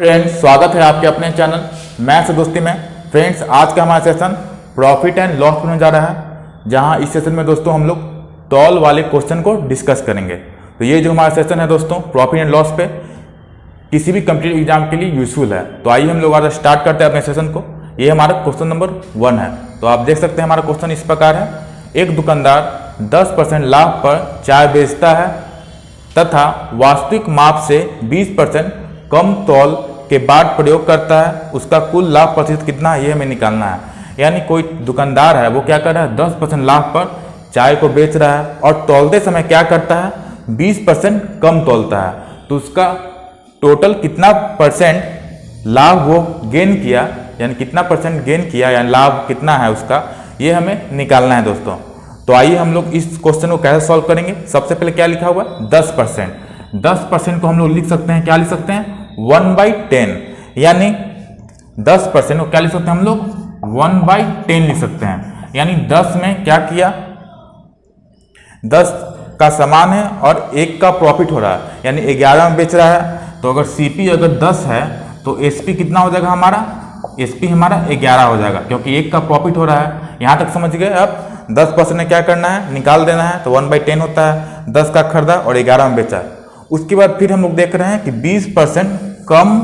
Friends, स्वागत है आपके अपने चैनल मैथ्स से दोस्ती में। फ्रेंड्स, आज का हमारा सेशन प्रॉफिट एंड लॉस होने जा रहा है, जहां इस सेशन में दोस्तों हम लोग तौल वाले क्वेश्चन को डिस्कस करेंगे। तो ये जो हमारा सेशन है दोस्तों प्रॉफिट एंड लॉस पे किसी भी कम्पिटिटिव एग्जाम के लिए यूजफुल है। तो आइए हम लोग आज स्टार्ट करते हैं अपने सेशन को। ये हमारा क्वेश्चन नंबर 1 है। तो आप देख सकते हैं हमारा क्वेश्चन इस प्रकार है। एक दुकानदार 10% लाभ पर चाय बेचता है तथा वास्तविक माप से 20% कम तौल के बाद प्रयोग करता है। उसका कुल लाभ प्रतिशत कितना है ये हमें निकालना है। यानी कोई दुकानदार है, वो क्या कर रहा है, 10% लाभ पर चाय को बेच रहा है और तौलते समय क्या करता है, 20% कम तौलता है। तो उसका टोटल कितना परसेंट लाभ वो गेन किया, यानी कितना परसेंट गेन किया, यानी लाभ कितना है उसका, ये हमें निकालना है दोस्तों। तो आइए हम लोग इस क्वेश्चन को कैसे सॉल्व करेंगे। सबसे पहले क्या लिखा हुआ है, 10%। 10% को हम लोग लिख सकते हैं, क्या लिख सकते हैं, 1/10। यानी 10% को क्या लिख सकते हैं हम लोग, 1/10 लिख सकते हैं। यानी 10 में क्या किया, 10 का सामान है और 1 का प्रॉफिट हो रहा है, यानी 11 में बेच रहा है। तो अगर सीपी अगर 10 है तो एसपी कितना हो जाएगा हमारा, एसपी हमारा 11 हो जाएगा, क्योंकि 1 का प्रॉफिट हो रहा है। यहाँ तक समझ गए। अब 10% में क्या करना है, निकाल देना है। तो 1/10 होता है, 10 का खरीदा और 11 में बेचा। उसके बाद फिर हम लोग देख रहे हैं कि 20% कम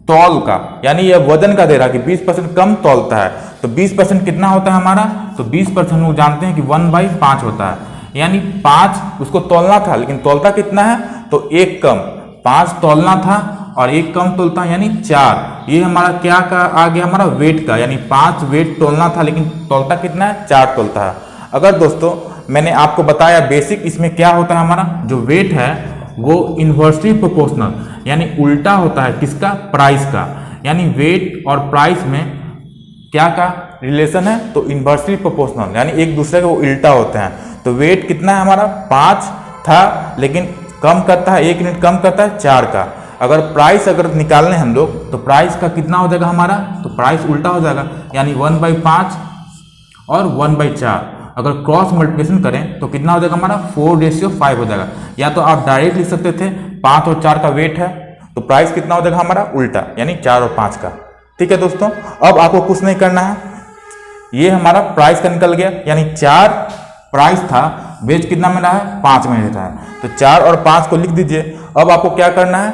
तौल का, यानी यह वजन का दे रहा है कि 20% कम तौलता है। तो 20% कितना होता है हमारा, तो 20% हम लोग जानते हैं कि 1/5 होता है। यानी 5 उसको तौलना था, लेकिन तौलता कितना है, तो 1 कम। 5 तौलना था और 1 कम तौलता है, यानी 4। ये हमारा क्या का आ गया, हमारा वेट का, यानी 5 वेट तौलना था, लेकिन तौलता कितना है, 4 तौलता है। अगर दोस्तों मैंने आपको बताया बेसिक, इसमें क्या होता है, हमारा जो वेट है वो इन्वर्सली प्रोपोर्शनल, यानी उल्टा होता है किसका, प्राइस का। यानी वेट और प्राइस में क्या का रिलेशन है, तो इन्वर्सली प्रोपोर्शनल, यानी एक दूसरे को उल्टा होते हैं। तो वेट कितना है हमारा, 5 था, लेकिन कम करता है, 1 यूनिट कम करता है 4 का। अगर प्राइस अगर निकालने हम लोग, तो प्राइस का कितना हो जाएगा हमारा, तो प्राइस उल्टा हो जाएगा, यानी 1/5 और 1/4। अगर क्रॉस मल्टीप्लिकेशन करें तो कितना हो जाएगा हमारा, 4:5 हो जाएगा। या तो आप डायरेक्ट लिख सकते थे 5 और 4 का वेट है, तो प्राइस कितना हो जाएगा हमारा, उल्टा, यानी 4 और 5 का। ठीक है दोस्तों, अब आपको कुछ नहीं करना है, ये हमारा प्राइस का निकल गया, यानी 4 प्राइस था, वेट कितना में रहा है, 5 में रहता है। तो 4 और 5 को लिख दीजिए। अब आपको क्या करना है,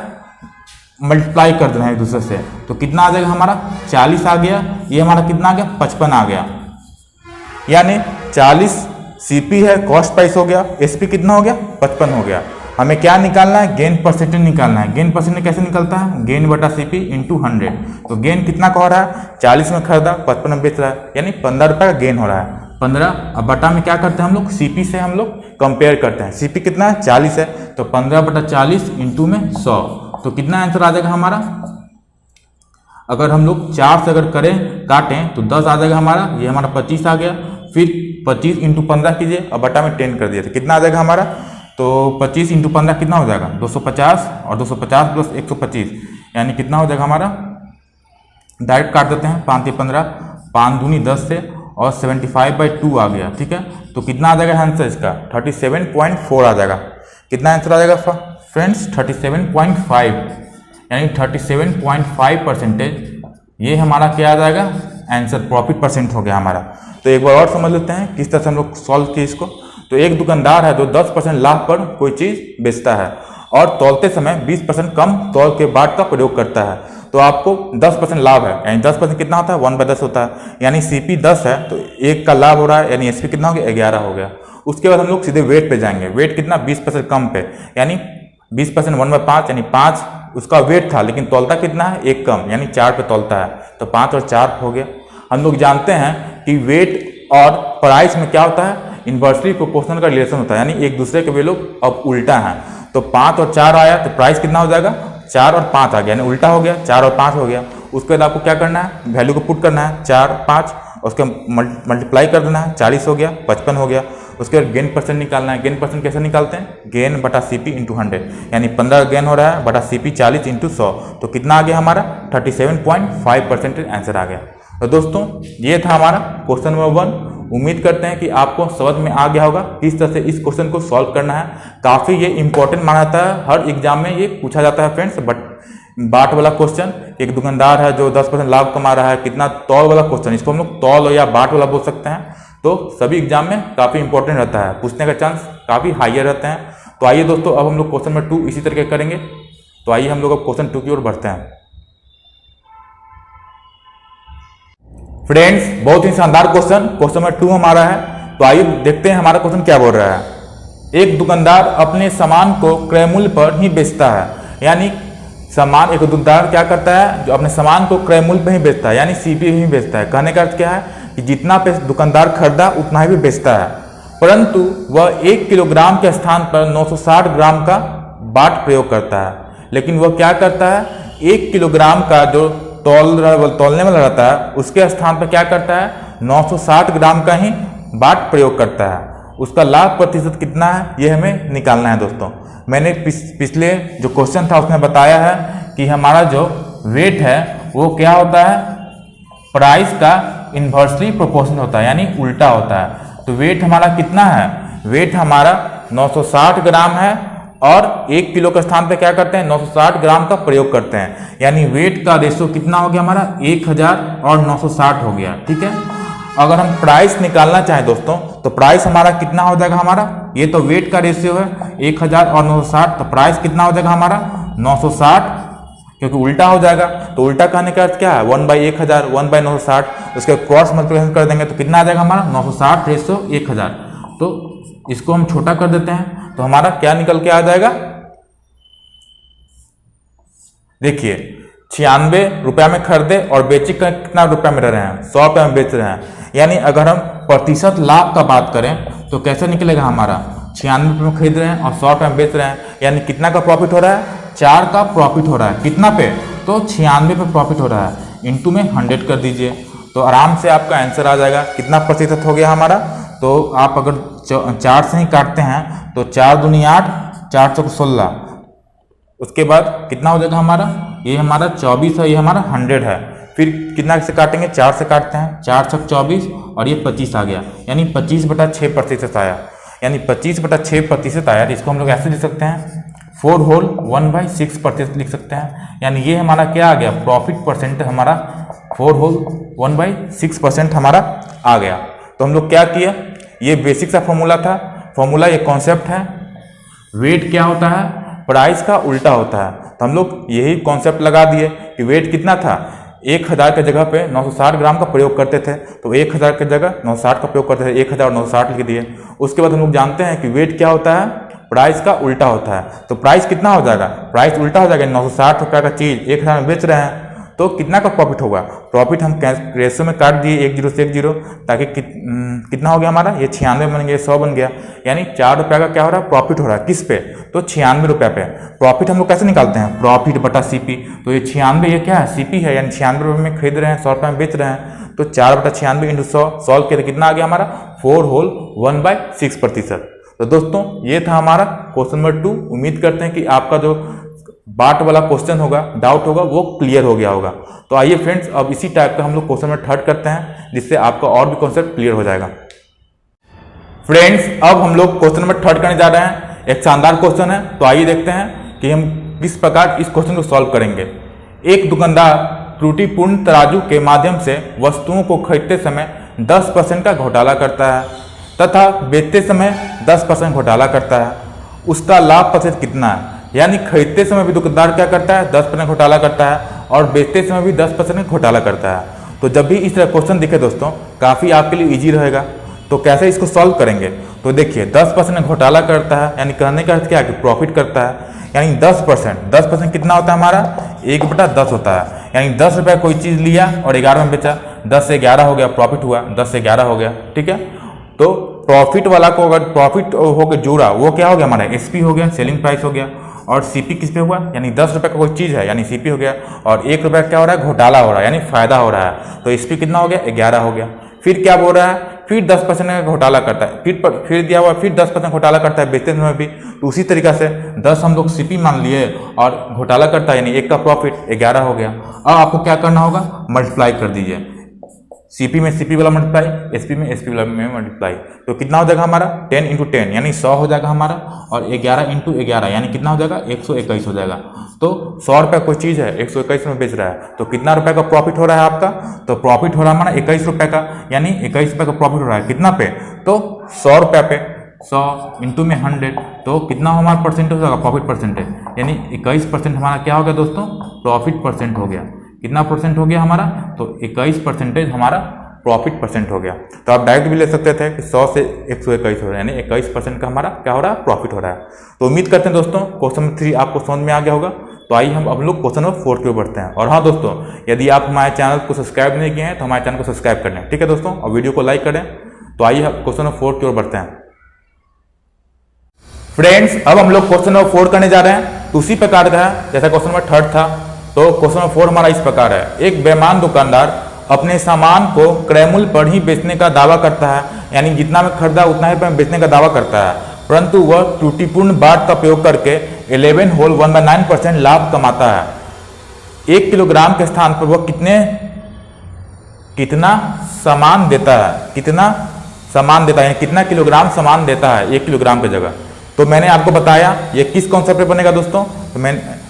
मल्टीप्लाई कर देना है एक दूसरे से। तो कितना आ जाएगा हमारा, 40 आ गया, ये हमारा कितना आ गया, 55 आ गया। यानी 40 सीपी है, कॉस्ट प्राइस हो गया, एसपी कितना हो गया, 55 हो गया। हमें क्या निकालना है, गेन परसेंटेज निकालना है। गेन परसेंटेज कैसे निकलता है, गेन बटा सीपी इंटू 100। तो गेन कितना का हो रहा है, 40 में खरीदा, 55 में बेच रहा है, यानी 15 रुपये का गेन हो रहा है। 15 अब बटा में क्या करते हैं हम लोग, सीपी से हम लोग कंपेयर करते हैं। सीपी कितना है, 40 है, तो 15/40 इंटू में 100। तो कितना आंसर आ जाएगा हमारा, अगर हम लोग 4 से अगर करें काटें तो 10 आ जाएगा हमारा, ये हमारा 25 आ गया। फिर 25 इंटू 15 कीजिए और बटा में 10 कर दिए, तो कितना आ जाएगा हमारा, तो 25 इंटू 15 कितना हो जाएगा, 250, और 250 प्लस 125, यानी कितना हो जाएगा हमारा, डायरेक्ट काट देते हैं, 5 × 15, 5 दूनी 10 से, और 75/2 आ गया। ठीक है, तो कितना आ जाएगा आंसर इसका, 37.4 आ जाएगा। कितना आंसर आ जाएगा फ्रेंड्स, 37.5, यानी 37.5% ये हमारा क्या आ जाएगा आंसर, प्रॉफिट परसेंट हो गया हमारा। तो एक बार और समझ लेते हैं किस तरह से हम लोग सॉल्व किए इसको। तो एक दुकानदार है जो 10% लाभ पर कोई चीज बेचता है और तौलते समय 20% कम तौल के बाद का प्रयोग करता है। तो आपको 10% लाभ है, यानी 10% कितना होता है, 1/10 होता है। यानी सीपी 10 है तो 1 का लाभ हो रहा है, यानी एसपी कितना हो गया, 11 हो गया। उसके बाद हम लोग सीधे वेट पे जाएंगे। वेट कितना, 20% कम पे, यानी 20% 1/5, यानी 5 उसका वेट था, लेकिन तौलता कितना है, 1 कम, यानी 4 पे तौलता है। तो 5 और 4 हो गया। हम लोग जानते हैं कि वेट और प्राइस में क्या होता है, इन्वर्सली प्रोपोर्शनल का रिलेशन होता है, यानी एक दूसरे के वे लोग अब उल्टा हैं। तो 5 और 4 आया तो प्राइस कितना हो जाएगा, 4 और 5 आ गया, यानी उल्टा हो गया, 4 और 5 हो गया। उसके बाद आपको क्या करना है, वैल्यू को पुट करना है, 4 5, उसके मल्टीप्लाई कर देना है, 40 हो गया, 55 हो गया। उसके बाद गेन परसेंट निकालना है। गेन परसेंट कैसे निकालते हैं, गेन बटा सीपी इंटू 100, यानी 15 गेन हो रहा है बटा सीपी 40 इंटू 100। तो कितना आ गया हमारा, 37.5% आंसर आ गया। तो दोस्तों ये था हमारा क्वेश्चन नंबर 1। उम्मीद करते हैं कि आपको समझ में आ गया होगा किस तरह से इस क्वेश्चन को सॉल्व करना है। काफ़ी ये इंपॉर्टेंट माना जाता है, हर एग्जाम में ये पूछा जाता है फ्रेंड्स, बट बाट वाला क्वेश्चन, एक दुकानदार है जो 10% लाभ कमा रहा है, कितना तौल वाला क्वेश्चन, इसको हम लोग तौल या बाट वाला बोल सकते हैं। तो सभी एग्जाम में काफ़ी इंपॉर्टेंट रहता है, पूछने का चांस काफ़ी हाइयर रहते हैं। तो आइए दोस्तों, अब हम लोग क्वेश्चन नंबर 2 इसी तरीके करेंगे। तो आइए हम लोग अब क्वेश्चन 2 की ओर बढ़ते हैं। फ्रेंड्स, बहुत ही शानदार क्वेश्चन नंबर 2 हमारा है। तो आइए देखते हैं हमारा क्वेश्चन क्या बोल रहा है। एक दुकानदार अपने सामान को क्रय मूल्य पर ही बेचता है, यानी सामान, एक दुकानदार क्या करता है, जो अपने सामान को क्रय मूल्य पर ही बेचता है, यानी सीपी ही बेचता है। कहने का अर्थ क्या है कि जितना पैसा दुकानदार खरीदा उतना ही भी बेचता है, परंतु वह 1 किलोग्राम के स्थान पर 960 ग्राम का बाट प्रयोग करता है। लेकिन वह क्या करता है, 1 किलोग्राम का जो तौलने वाला रहता है उसके स्थान पर क्या करता है, 960 ग्राम का ही बाट प्रयोग करता है। उसका लाभ प्रतिशत कितना है, ये हमें निकालना है दोस्तों। मैंने पिछले जो क्वेश्चन था उसमें बताया है कि हमारा जो वेट है वो क्या होता है, प्राइस का इन्वर्सली प्रोपोर्शनल होता है, यानी उल्टा होता है। तो वेट हमारा कितना है, वेट हमारा 960 ग्राम है और 1 किलो के स्थान पे क्या करते हैं, 960 ग्राम का प्रयोग करते हैं, यानी वेट का रेशो कितना हो गया हमारा, 1000 और 960 हो गया। ठीक है, अगर हम प्राइस निकालना चाहें दोस्तों तो प्राइस हमारा कितना हो जाएगा, हमारा ये तो वेट का रेशियो है 1000 और 960, तो प्राइस कितना हो जाएगा हमारा 960, क्योंकि उल्टा हो जाएगा। तो उल्टा कहने का अर्थ क्या है, 1/1000 1/960, उसके क्रॉस मल्टीप्लिकेशन कर देंगे तो कितना आ जाएगा हमारा 960 रेशियो 1000। तो इसको हम छोटा कर देते हैं तो हमारा क्या निकल के आ जाएगा, देखिए 96 रुपया में खरीदे और बेची कितना रुपया में रहे हैं, 100 रुपया में बेच रहे हैं। यानी अगर हम प्रतिशत लाभ का बात करें तो कैसे निकलेगा हमारा, 96 रुपये में खरीद रहे हैं और 100 रुपये में बेच रहे हैं, यानी कितना का प्रॉफिट हो रहा है, 4 का प्रॉफिट हो रहा है। कितना पे, तो 96 पे प्रॉफिट हो रहा है, इंटू में 100 कर दीजिए तो आराम से आपका आंसर आ जाएगा। कितना प्रतिशत हो गया हमारा, तो आप अगर 4 से ही काटते हैं तो 4 दूनी 8, 4 चौक 16, उसके बाद कितना हो जाएगा हमारा, ये हमारा 24 है, ये हमारा 100 है। फिर कितना से काटेंगे, 4 से काटते हैं, 4 छक 24 और ये 25 आ गया, यानी 25/6% आया, यानी 25/6% आया। इसको हम लोग ऐसे लिख सकते हैं 4 होल 1/6% लिख सकते हैं, यानी ये हमारा क्या आ गया, प्रॉफिट परसेंट हमारा 4 होल 1/6% हमारा आ गया। तो हम लोग क्या किया, ये बेसिक सा फॉर्मूला था, फॉर्मूला ये कॉन्सेप्ट है, वेट क्या होता है, प्राइस का उल्टा होता है। तो हम लोग यही कॉन्सेप्ट लगा दिए कि वेट कितना था, 1000 के जगह पे 960 ग्राम का प्रयोग करते थे, तो 1000 के जगह 960 का प्रयोग करते थे, 1000 लिख दिए। उसके बाद हम लोग जानते हैं कि वेट क्या होता है, प्राइस का उल्टा होता है। तो प्राइस कितना हो जाएगा, प्राइस उल्टा हो जाएगा, 960 रुपया का चीज़ 1000 में बेच रहे हैं तो कितना का प्रॉफिट होगा, प्रॉफिट हम रेशो में काट दिए 1 0 से 1 0, ताकि कितना हो गया हमारा, ये 96 बन गया, 100 बन गया, यानी 4 रुपया का क्या हो रहा है, प्रॉफिट हो रहा है। किस पे, तो 96 रुपया पे। प्रॉफिट हम लोग कैसे निकालते हैं, प्रॉफिट बटा सीपी, तो ये 96 ये क्या है, सीपी है, यानी 96 रुपये में खरीद रहे हैं, 100 रुपये में बेच रहे हैं, तो 4/96 इंटू 100 सॉल्व किया तो कितना आ गया हमारा, 4 होल 1/6%। तो दोस्तों ये था हमारा क्वेश्चन नंबर 2। उम्मीद करते हैं कि आपका जो बाट वाला क्वेश्चन होगा, डाउट होगा, वो क्लियर हो गया होगा। तो आइए फ्रेंड्स, अब इसी टाइप का हम लोग क्वेश्चन नंबर 3 करते हैं, जिससे आपका और भी कॉन्सेप्ट क्लियर हो जाएगा। फ्रेंड्स, अब हम लोग क्वेश्चन नंबर 3 करने जा रहे हैं। एक शानदार क्वेश्चन है, तो आइए देखते हैं कि हम किस प्रकार इस क्वेश्चन को सॉल्व करेंगे। एक दुकानदार त्रुटिपूर्ण तराजू के माध्यम से वस्तुओं को खरीदते समय 10% का घोटाला करता है तथा बेचते समय 10% घोटाला करता है। उसका लाभ प्रतिशत कितना है, यानी खरीदते समय भी दुकानदार क्या करता है, 10% घोटाला करता है और बेचते समय भी 10% घोटाला करता है। तो जब भी इस तरह क्वेश्चन दिखे दोस्तों, काफ़ी आपके लिए इजी रहेगा। तो कैसे इसको सॉल्व करेंगे, तो देखिए 10% घोटाला करता है, यानी कहने का अर्थ क्या है कि प्रॉफिट करता है, यानी 10% कितना होता है हमारा, 1/10 होता है, यानी 10 रुपये कोई चीज़ लिया और 11 में बेचा, 10 से 11 हो गया, प्रॉफिट हुआ 10 से 11 हो गया। ठीक है, तो प्रॉफिट वाला को अगर प्रॉफिट होकर जोड़ा, वो क्या हो गया हमारा, एसपी हो गया, सेलिंग प्राइस हो गया, और सीपी किस पे हुआ, यानी 10 रुपये का कोई चीज़ है, यानी सीपी हो गया, और 1 रुपया क्या हो रहा है, घोटाला हो रहा है, यानी फायदा हो रहा है, तो एसपी कितना हो गया, 11 हो गया। फिर क्या बोल रहा है, फिर 10% का घोटाला करता है, फिर दिया हुआ, फिर 10% घोटाला करता है बेचते समय भी। तो उसी तरीका से 10 हम लोग सीपी मान लिए और घोटाला करता है, यानी 1 का प्रॉफिट 11 हो गया। अब आपको क्या करना होगा, मल्टीप्लाई कर दीजिए, CP में CP वाला मल्टीप्लाई, SP में SP वाला में मल्टीप्लाई, तो कितना हो जाएगा हमारा 10 × 10 यानी 100 हो जाएगा हमारा, और 11 × 11 यानी कितना हो जाएगा 121 हो जाएगा। तो 100 रुपये कोई चीज़ है 121 में बेच रहा है, तो कितना रुपए का प्रॉफिट हो रहा है आपका, तो प्रॉफिट हो रहा है हमारा 21 रुपये का, यानी 21 रुपये का प्रॉफिट हो रहा है कितना पे, तो 100 रुपये पे, 100 × में 100, तो कितना हमारा परसेंटेज हो जाएगा प्रॉफिट परसेंटेज, यानी 21% हमारा क्या हो गया दोस्तों, प्रॉफिट परसेंट हो गया। कितना परसेंट हो गया हमारा, तो 21% हमारा प्रॉफिट परसेंट हो गया। तो आप डायरेक्ट भी ले सकते थे कि 100 से 121 हो रहा है, यानी 21% का हमारा क्या हो रहा है, प्रॉफिट हो रहा है। तो उम्मीद करते हैं दोस्तों क्वेश्चन नंबर 3 आपको समझ में आ गया होगा। तो आइए हम अब लोग क्वेश्चन नंबर 4 की ओर बढ़ते हैं। और हाँ दोस्तों, यदि आप हमारे चैनल को सब्सक्राइब नहीं किए हैं तो हमारे चैनल को सब्सक्राइब कर लें, ठीक है दोस्तों, और वीडियो को लाइक करें। तो आइए क्वेश्चन नंबर 4 की ओर बढ़ते हैं। फ्रेंड्स, अब हम लोग क्वेश्चन नंबर 4 करने जा रहे हैं, तो उसी प्रकार का है जैसा क्वेश्चन नंबर 3 था। तो क्वेश्चन नंबर 4 हमारा इस प्रकार है, एक बेईमान दुकानदार अपने सामान को क्रय मूल्य पर ही बेचने का दावा करता है, यानी जितना में खरीदा उतना ही में बेचने का दावा करता है, परंतु वह त्रुटिपूर्ण बाट का प्रयोग करके 11 होल 1/9% लाभ कमाता है। 1 किलोग्राम के स्थान पर वह कितना सामान देता है, कितना सामान देता है, कितना किलोग्राम सामान देता है 1 किलोग्राम की जगह। तो मैंने आपको बताया ये किस कॉन्सेप्ट पे बनेगा दोस्तों, तो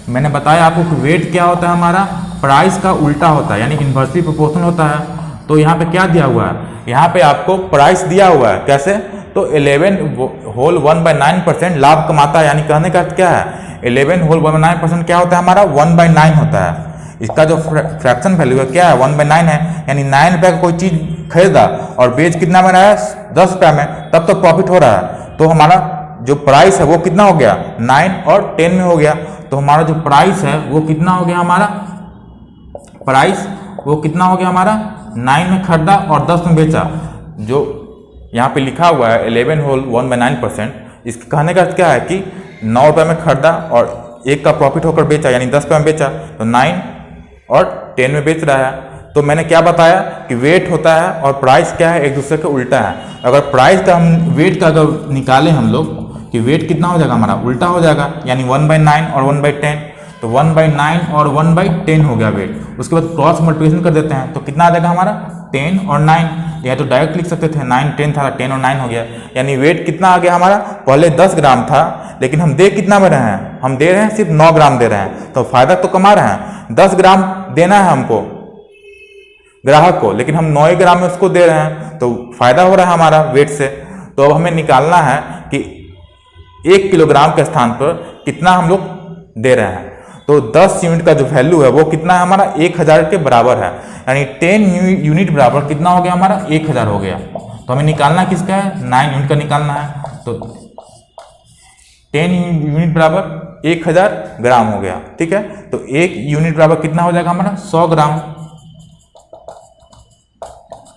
मैंने बताया आपको कि वेट क्या होता है हमारा, प्राइस का उल्टा होता है, यानी इन्वर्सली प्रोपोर्शनल होता है। तो यहाँ पे क्या दिया हुआ है, यहाँ पे आपको प्राइस दिया हुआ है, कैसे, तो 11 होल 1/9% लाभ कमाता है, यानी कहने का क्या है, 11 होल 1/9% क्या होता है हमारा, 1/9 होता है। इसका जो फ्रैक्शन वैल्यू है क्या है, 1/9 है, यानी 9 रुपये का कोई चीज खरीदा और बेच कितना में रहा है, 10 रुपये में, तब तो प्रॉफिट हो रहा है। तो हमारा जो प्राइस है वो कितना हो गया, 9 और 10 में हो गया। तो हमारा जो प्राइस है वो कितना हो गया, हमारा प्राइस वो कितना हो गया हमारा, 9 में खरीदा और 10 में बेचा। जो यहाँ पे लिखा हुआ है 11 होल 1/9%, इसके कहने का क्या है कि 9 रुपये में खरीदा और 1 का प्रॉफिट होकर बेचा, यानी 10 रुपये में बेचा, तो 9 और 10 में बेच रहा है। तो मैंने क्या बताया कि वेट होता है और प्राइस क्या है, एक दूसरे के उल्टा है। अगर प्राइस का हम वेट का अगर निकालें हम लोग कि वेट कितना हो जाएगा हमारा, उल्टा हो जाएगा, यानी 1/9 और 1/10, तो 1/9 और 1/10 हो गया वेट। उसके बाद क्रॉस मल्टीप्लिकेशन कर देते हैं तो कितना आ जाएगा हमारा, 10 और 9, या तो डायरेक्ट लिख सकते थे 9 10 था, 10 और 9 हो गया, यानी वेट कितना आ गया हमारा, पहले 10 ग्राम था लेकिन हम दे कितना में रहे हैं, हम दे रहे हैं सिर्फ 9 ग्राम दे रहे हैं, तो फायदा तो कमा रहे हैं। 10 ग्राम देना है हमको ग्राहक को, लेकिन हम 9 ग्राम में उसको दे रहे हैं, तो फायदा हो रहा है हमारा वेट से। तो अब हमें निकालना है कि 1 किलोग्राम के स्थान पर कितना हम लोग दे रहे हैं। तो 10 यूनिट का जो वैल्यू है वो कितना है हमारा, 1000 के बराबर है, यानी 10 यूनिट बराबर कितना हो गया हमारा, 1000 हो गया। तो हमें निकालना किसका है, 9 यूनिट का निकालना है। तो 10 यूनिट बराबर 1000 ग्राम हो गया, ठीक है। तो 1 यूनिट बराबर कितना हो जाएगा हमारा, 100 ग्राम,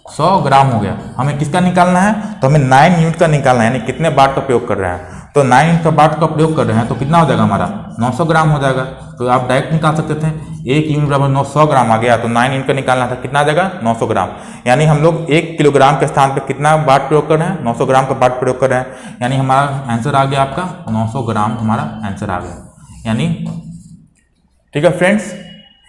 100 ग्राम हो गया। हमें किसका निकालना है, तो हमें 9 यूनिट का निकालना है, यानी कितने बाट का प्रयोग कर रहे हैं। तो 9 यूनिट का बाट का प्रयोग कर रहे हैं तो कितना हो जाएगा हमारा, 900 ग्राम हो जाएगा। तो आप डायरेक्ट निकाल सकते थे, 1 यूनिट बराबर 900 ग्राम आ गया, तो 9 यूनिट का निकालना था, कितना आ जाएगा 900 ग्राम, यानी हम लोग 1 किलोग्राम के स्थान पर कितना बाट प्रयोग कर रहे हैं, 900 ग्राम का बाट प्रयोग कर रहे हैं, यानी हमारा आंसर आ गया आपका 900 ग्राम, हमारा आंसर आ गया, यानी ठीक है फ्रेंड्स।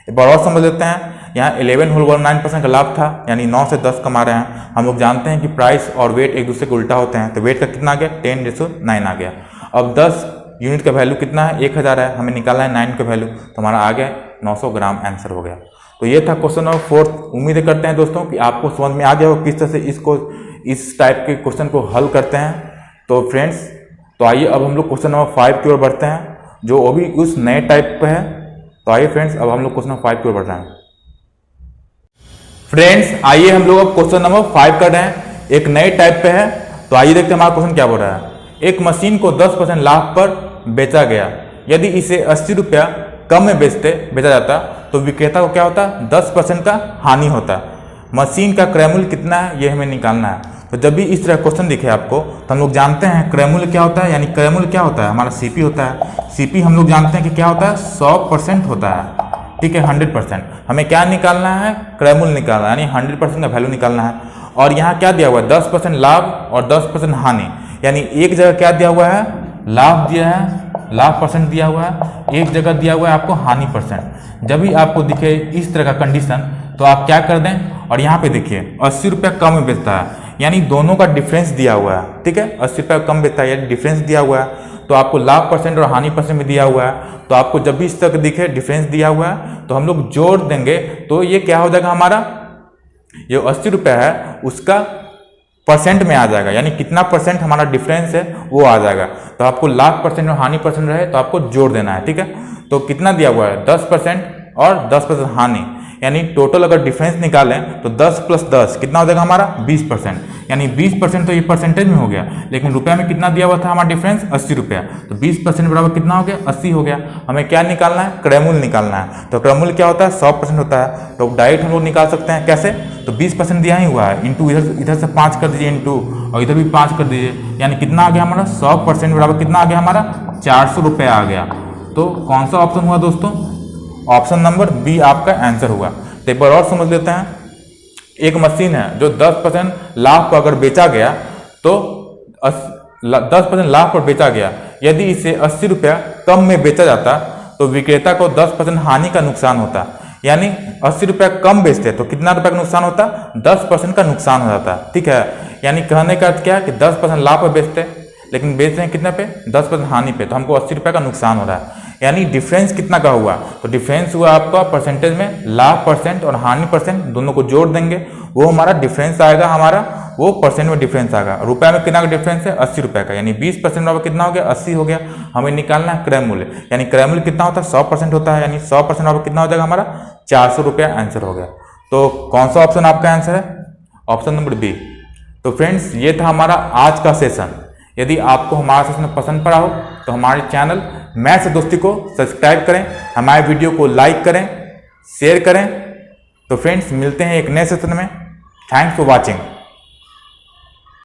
एक बार और समझ लेते हैं, यहाँ 11 होल 1/9% का लाभ था, यानी 9 से 10 कमा रहे हैं। हम लोग जानते हैं कि प्राइस और वेट एक दूसरे के उल्टा होते हैं, तो वेट का कितना आ गया, 10:9 आ गया। अब 10 यूनिट का वैल्यू कितना है, 1000 है, हमें निकालना है 9 का वैल्यू, तो हमारा आ गया 900 ग्राम, आंसर हो गया। तो ये था क्वेश्चन नंबर 4। उम्मीद करते हैं दोस्तों कि आपको समझ में आ गया हो किस तरह से इस टाइप के क्वेश्चन को हल करते हैं। तो फ्रेंड्स, तो आइए अब हम लोग क्वेश्चन नंबर 5 की ओर बढ़ते हैं, जो अभी उस नए टाइप पे है। तो आइए फ्रेंड्स, अब हम लोग क्वेश्चन नंबर 5 की ओर बढ़ रहे हैं। फ्रेंड्स, आइए हम लोग अब क्वेश्चन नंबर 5 कर रहे हैं, एक नए टाइप पे है। तो आइए देखते हैं हमारा क्वेश्चन क्या बोल रहा है। एक मशीन को 10% लाभ पर बेचा गया, यदि इसे 80 रुपया कम में बेचा जाता तो विक्रेता को क्या होता, 10% का हानि होता। मशीन का क्रय मूल्य कितना है ये हमें निकालना है। तो जब भी इस तरह क्वेश्चन दिखे आपको तो हम लोग जानते हैं क्रय मूल्य क्या होता है, यानी क्रय मूल्य क्या होता है, हमारा CP होता है। CP हम लोग जानते हैं कि क्या होता है, 100% होता है, ठीक है, 100%। हमें क्या निकालना है, क्रय मूल्य निकालना है, यानी 100% का वैल्यू निकालना है। और यहाँ क्या दिया हुआ है, 10% लाभ और 10% हानि, यानी एक जगह क्या दिया हुआ है, लाभ दिया है, लाभ परसेंट दिया हुआ है, एक जगह दिया हुआ है आपको हानि %। जब भी आपको दिखे इस तरह का कंडीशन तो आप क्या कर दें, और यहाँ पे देखिए 80 रुपया कम में बेचता है, यानी दोनों का डिफरेंस दिया हुआ है। ठीक है, 80 रुपया कम बेचता है यानी डिफरेंस दिया हुआ है। तो आपको लाभ परसेंट और हानि परसेंट में दिया हुआ है, तो आपको जब भी इस तरह दिखे डिफरेंस दिया हुआ है तो हम लोग जोड़ देंगे, तो ये क्या हो जाएगा हमारा, ये 80 रुपया है उसका परसेंट में आ जाएगा, यानी कितना परसेंट हमारा डिफरेंस है वो आ जाएगा। तो आपको लाभ परसेंट और हानि परसेंट रहे तो आपको जोड़ देना है। ठीक है, तो कितना दिया हुआ है 10% और 10% हानि, यानी टोटल अगर डिफरेंस निकालें तो 10 + 10 कितना हो जाएगा हमारा 20%, यानी 20% तो ये परसेंटेज में हो गया, लेकिन रुपया में कितना दिया हुआ था हमारा डिफरेंस 80 रुपया, तो 20% बराबर कितना हो गया 80 हो गया। हमें क्या निकालना है, क्रयमूल्य निकालना है। तो क्रयमूल्य क्या होता है 100% होता है, तो डायरेक्ट हम लोग निकाल सकते हैं कैसे, तो 20% दिया ही हुआ है इंटू इधर से 5 कर दीजिए इंटू और इधर भी 5 कर दीजिए, यानी कितना आ गया हमारा 100% बराबर कितना आ गया हमारा 400 रुपया आ गया। तो कौन सा ऑप्शन हुआ दोस्तों, ऑप्शन नंबर बी आपका आंसर हुआ। तो एक बार और समझ लेते हैं, एक मशीन है जो 10% लाभ पर अगर बेचा गया तो 10% लाभ पर बेचा गया, यदि इसे 80 रुपया कम में बेचा जाता तो विक्रेता को 10% हानि का नुकसान होता, यानी 80 रुपया कम बेचते तो कितना रुपया का नुकसान होता, 10% का नुकसान हो जाता। ठीक है, यानी कहने का अर्थ क्या है कि 10% लाभ पर बेचते लेकिन बेच रहे हैं कितने पे 10% हानि पे, तो हमको 80 रुपया का नुकसान हो रहा है। यानी डिफरेंस कितना का हुआ, तो डिफरेंस हुआ आपका परसेंटेज में लाभ परसेंट और हानि परसेंट दोनों को जोड़ देंगे, वो हमारा डिफरेंस आएगा, हमारा वो परसेंट में डिफरेंस आएगा। रुपया में कितना का डिफरेंस है 80 रुपये का, यानी 20% बराबर कितना हो गया 80 हो गया। हमें निकालना है क्रय मूल्य, यानी क्रय मूल्य कितना होता है 100% होता है, यानी 100% बराबर कितना हो जाएगा हमारा 400 रुपया आंसर हो गया। तो कौन सा ऑप्शन आपका आंसर है, ऑप्शन नंबर बी। तो फ्रेंड्स ये था हमारा आज का सेशन। यदि आपको हमारा सेशन पसंद पड़ा हो तो हमारे चैनल मैथ्स दोस्ती को सब्सक्राइब करें, हमारे वीडियो को लाइक करें, शेयर करें। तो फ्रेंड्स मिलते हैं एक नए सेशन में। Thanks for watching.